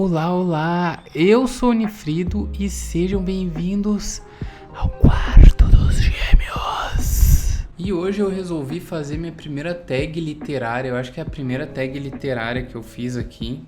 Olá, olá, eu sou o Nifrido e sejam bem-vindos ao Quarto dos Gêmeos. E hoje eu resolvi fazer minha primeira tag literária, eu acho que é a primeira tag literária que eu fiz aqui,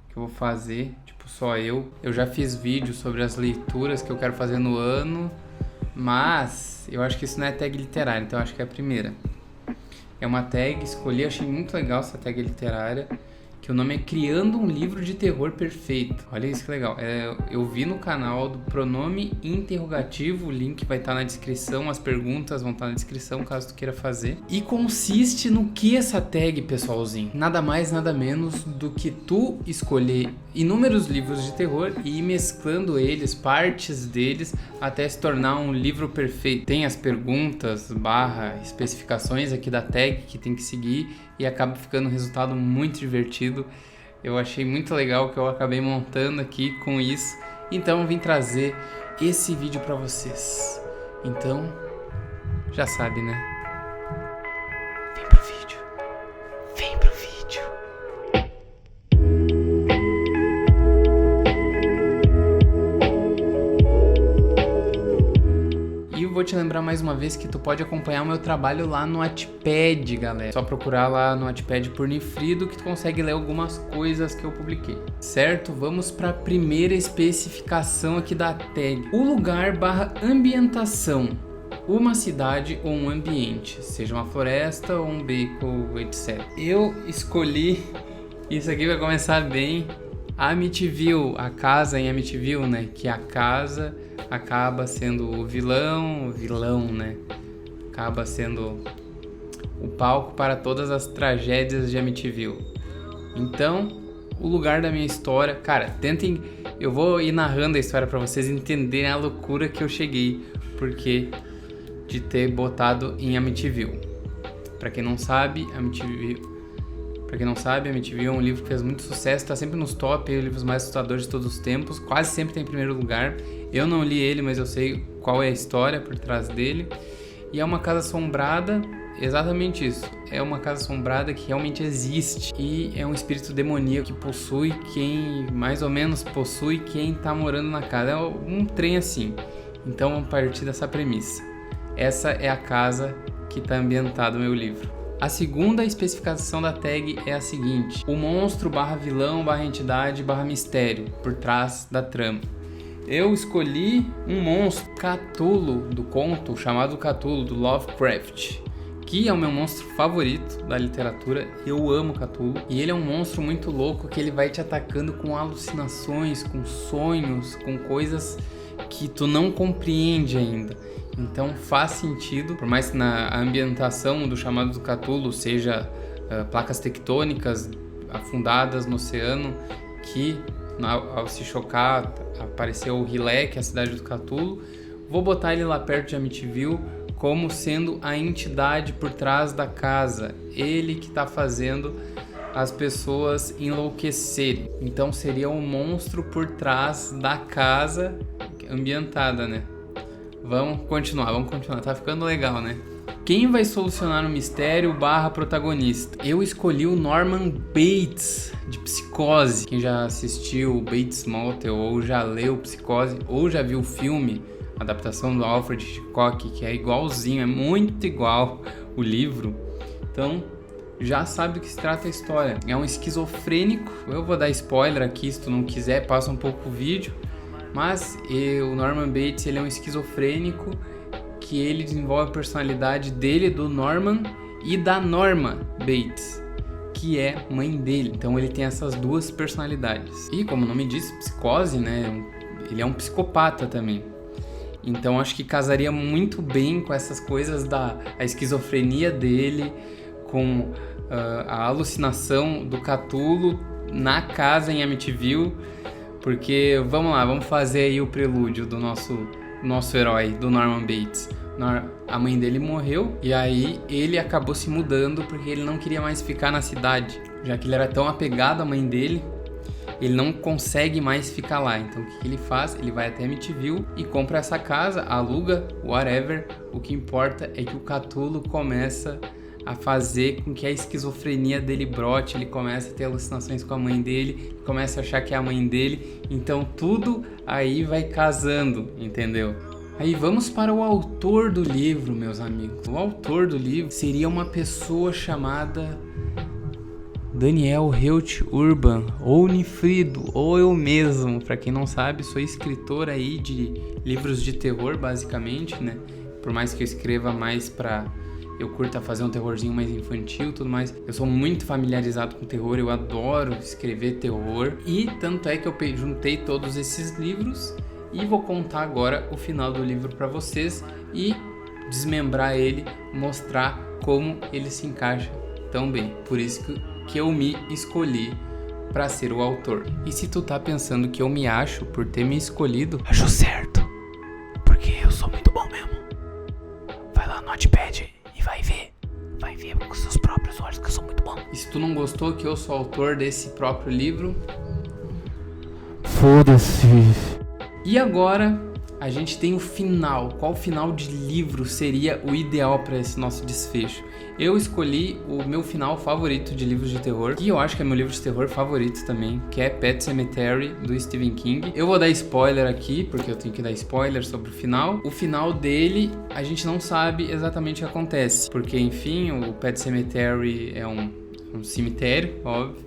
que eu vou fazer, tipo, só eu. Eu já fiz vídeo sobre as leituras que eu quero fazer no ano, mas eu acho que isso não é tag literária, então eu acho que é a primeira. É uma tag, escolhi, achei muito legal essa tag literária, que o nome é Criando um Livro de Terror Perfeito. Olha isso que legal. Eu vi no canal do Pronome Interrogativo, o link vai estar na descrição, as perguntas vão estar na descrição caso tu queira fazer. E consiste no que essa tag, pessoalzinho? Nada mais, nada menos do que tu escolher inúmeros livros de terror e ir mesclando eles, partes deles, até se tornar um livro perfeito. Tem as perguntas, especificações aqui da tag que tem que seguir e acaba ficando um resultado muito divertido. Eu achei muito legal que eu acabei montando aqui com isso. Então eu vim trazer esse vídeo pra vocês. Então, já sabe, né? Vem pro vídeo. Vem pro vídeo. Vou te lembrar mais uma vez que tu pode acompanhar o meu trabalho lá no Wattpad, galera. Só procurar lá no Wattpad por Nifrido que tu consegue ler algumas coisas que eu publiquei. Certo? Vamos para a primeira especificação aqui da tag. O lugar / ambientação. Uma cidade ou um ambiente, seja uma floresta ou um beco, etc. Eu escolhi, isso aqui vai começar bem, Amityville, a casa em Amityville, né? Que a casa acaba sendo o vilão, né? Acaba sendo o palco para todas as tragédias de Amityville. Então, o lugar da minha história... Cara, tentem... Eu vou ir narrando a história para vocês entenderem a loucura que eu cheguei. Porque de ter botado em Amityville. Para quem não sabe, Amityville é um livro que fez muito sucesso, está sempre nos top livros mais assustadores de todos os tempos, quase sempre tem em primeiro lugar. Eu não li ele, mas eu sei qual é a história por trás dele. E é uma casa assombrada, exatamente isso. É uma casa assombrada que realmente existe e é um espírito demoníaco que possui quem, mais ou menos possui quem está morando na casa. É um trem assim. Então vamos partir dessa premissa. Essa é a casa que está ambientada no meu livro. A segunda especificação da tag é a seguinte: o monstro / vilão / entidade / mistério por trás da trama. Eu escolhi um monstro, Cthulhu, do conto chamado Cthulhu, do Lovecraft, que é o meu monstro favorito da literatura. Eu amo Cthulhu. E ele é um monstro muito louco que ele vai te atacando com alucinações, com sonhos, com coisas que tu não compreende ainda. Então faz sentido, por mais que na ambientação do chamado do Cthulhu seja placas tectônicas afundadas no oceano, que ao se chocar apareceu o Rilé, que é a cidade do Cthulhu, vou botar ele lá perto de Amityville como sendo a entidade por trás da casa, ele que está fazendo as pessoas enlouquecerem. Então seria um monstro por trás da casa ambientada, né? Vamos continuar, tá ficando legal, né? Quem vai solucionar o mistério / protagonista? Eu escolhi o Norman Bates, de Psicose. Quem já assistiu Bates Motel, ou já leu Psicose, ou já viu o filme, a adaptação do Alfred Hitchcock, que é igualzinho, é muito igual o livro. Então, já sabe do que se trata a história. É um esquizofrênico, eu vou dar spoiler aqui, se tu não quiser, passa um pouco o vídeo. Mas o Norman Bates, ele é um esquizofrênico que ele desenvolve a personalidade dele, do Norman, e da Norma Bates, que é mãe dele. Então ele tem essas duas personalidades. E como o nome diz, Psicose, né? Ele é um psicopata também. Então acho que casaria muito bem com essas coisas da esquizofrenia dele, com a alucinação do Cthulhu na casa em Amityville. Porque, vamos lá, vamos fazer aí o prelúdio do nosso herói, do Norman Bates. A mãe dele morreu e aí ele acabou se mudando porque ele não queria mais ficar na cidade. Já que ele era tão apegado à mãe dele, ele não consegue mais ficar lá. Então o que ele faz? Ele vai até Amityville e compra essa casa, aluga, whatever. O que importa é que o Cthulhu começa a fazer com que a esquizofrenia dele brote, ele começa a ter alucinações com a mãe dele, começa a achar que é a mãe dele, então tudo aí vai casando, entendeu? Aí vamos para o autor do livro, meus amigos. O autor do livro seria uma pessoa chamada Daniel Heut Urban, ou Nifrido, ou eu mesmo. Para quem não sabe, sou escritor aí de livros de terror, basicamente, né? Por mais que eu escreva mais eu curto fazer um terrorzinho mais infantil e tudo mais. Eu sou muito familiarizado com terror, eu adoro escrever terror. E tanto é que eu juntei todos esses livros e vou contar agora o final do livro para vocês e desmembrar ele, mostrar como ele se encaixa tão bem. Por isso que eu me escolhi para ser o autor. E se tu tá pensando que eu me acho por ter me escolhido, acho certo, porque eu sou muito bom mesmo. Vai lá no Notepad e vai ver com seus próprios olhos que eu sou muito bom. E se tu não gostou que eu sou autor desse próprio livro, foda-se. E agora a gente tem o final. Qual final de livro seria o ideal para esse nosso desfecho? Eu escolhi o meu final favorito de livros de terror, que eu acho que é meu livro de terror favorito também, que é Pet Sematary, do Stephen King. Eu vou dar spoiler aqui, porque eu tenho que dar spoiler sobre o final. O final dele, a gente não sabe exatamente o que acontece, porque, enfim, o Pet Sematary é um cemitério, óbvio,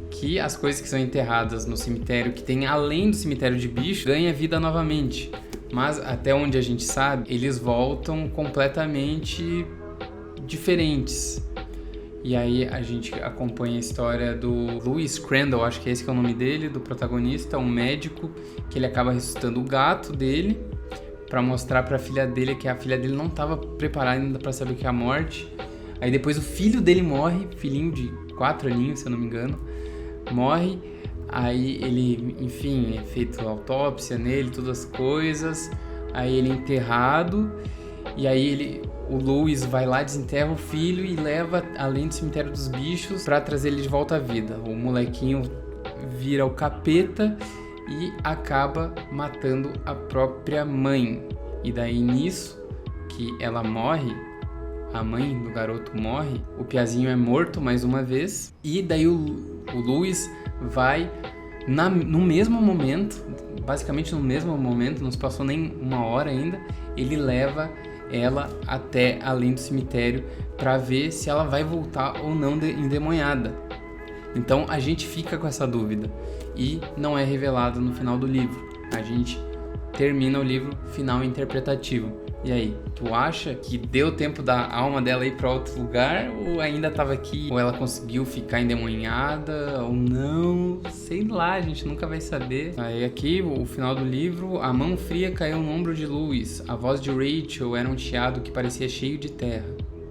que as coisas que são enterradas no cemitério, que tem além do cemitério de bicho, ganha vida novamente. Mas até onde a gente sabe, eles voltam completamente diferentes. E aí a gente acompanha a história do Lewis Crandall, acho que esse que é o nome dele, do protagonista, um médico que ele acaba ressuscitando o gato dele para mostrar para a filha dele que a filha dele não estava preparada ainda para saber o que é a morte. Aí depois o filho dele morre, filhinho de 4 aninhos, se eu não me engano, morre. Aí ele, enfim, é feito autópsia nele, todas as coisas. Aí ele é enterrado. E aí o Lewis vai lá, desenterra o filho e leva além do cemitério dos bichos pra trazer ele de volta à vida. O molequinho vira o capeta e acaba matando a própria mãe. E daí nisso que ela morre, a mãe do garoto morre, o piazinho é morto mais uma vez. E daí o Lewis vai no mesmo momento, basicamente no mesmo momento, não se passou nem uma hora ainda, ele leva ela até além do cemitério para ver se ela vai voltar ou não endemoniada. Então a gente fica com essa dúvida e não é revelado no final do livro. A gente termina o livro final interpretativo. E aí, tu acha que deu tempo da alma dela ir para outro lugar ou ainda tava aqui? Ou ela conseguiu ficar endemoniada ou não? Sei lá, a gente nunca vai saber. Aí aqui, o final do livro, a mão fria caiu no ombro de Lewis. A voz de Rachel era um chiado que parecia cheio de terra.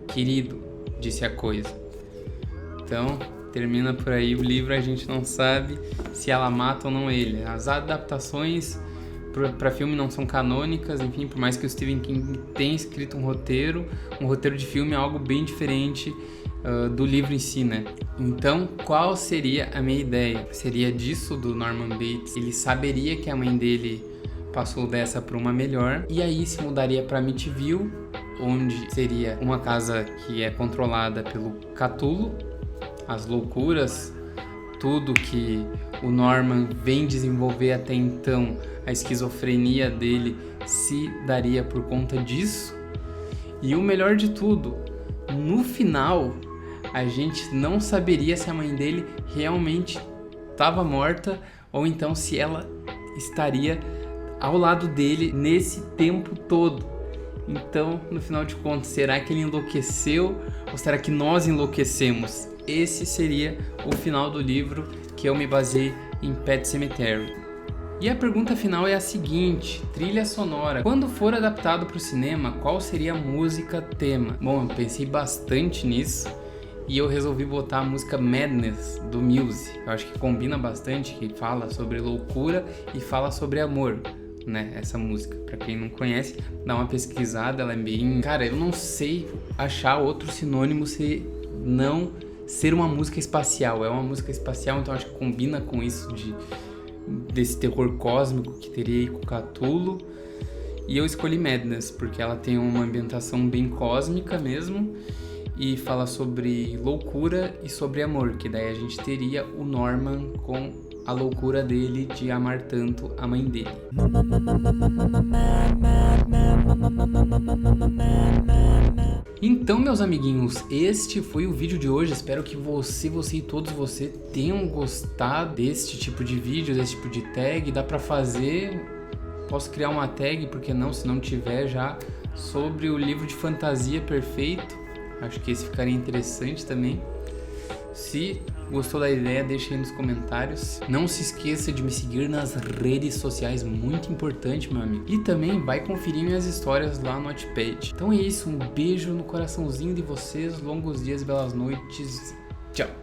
Querido, disse a coisa. Então, termina por aí o livro, a gente não sabe se ela mata ou não ele. As adaptações para filme não são canônicas, enfim, por mais que o Stephen King tenha escrito um roteiro de filme é algo bem diferente do livro em si, né? Então, qual seria a minha ideia? Seria disso do Norman Bates, ele saberia que a mãe dele passou dessa para uma melhor, e aí se mudaria para Amityville, onde seria uma casa que é controlada pelo Cthulhu, as loucuras, tudo que o Norman vem desenvolver até então, a esquizofrenia dele se daria por conta disso. E o melhor de tudo, no final, a gente não saberia se a mãe dele realmente estava morta ou então se ela estaria ao lado dele nesse tempo todo. Então, no final de contas, será que ele enlouqueceu ou será que nós enlouquecemos? Esse seria o final do livro que eu me baseei em Pet Sematary. E a pergunta final é a seguinte: trilha sonora. Quando for adaptado para o cinema, qual seria a música tema? Bom, eu pensei bastante nisso e eu resolvi botar a música Madness, do Muse. Eu acho que combina bastante, que fala sobre loucura e fala sobre amor, né? Essa música, pra quem não conhece, dá uma pesquisada, ela é bem... Cara, eu não sei achar outro sinônimo se não ser uma música espacial. É uma música espacial, então acho que combina com isso desse terror cósmico que teria aí com Cthulhu. E eu escolhi Madness porque ela tem uma ambientação bem cósmica mesmo e fala sobre loucura e sobre amor, que daí a gente teria o Norman com a loucura dele de amar tanto a mãe dele. Então, meus amiguinhos, este foi o vídeo de hoje. Espero que você e todos vocês tenham gostado deste tipo de vídeo, desse tipo de tag. Dá pra fazer, posso criar uma tag, porque não, se não tiver já, sobre o livro de fantasia perfeito. Acho que esse ficaria interessante também. Se gostou da ideia, deixa aí nos comentários. Não se esqueça de me seguir nas redes sociais, muito importante, meu amigo. E também vai conferir minhas histórias lá no Wattpad. Então é isso, um beijo no coraçãozinho de vocês, longos dias, belas noites. Tchau!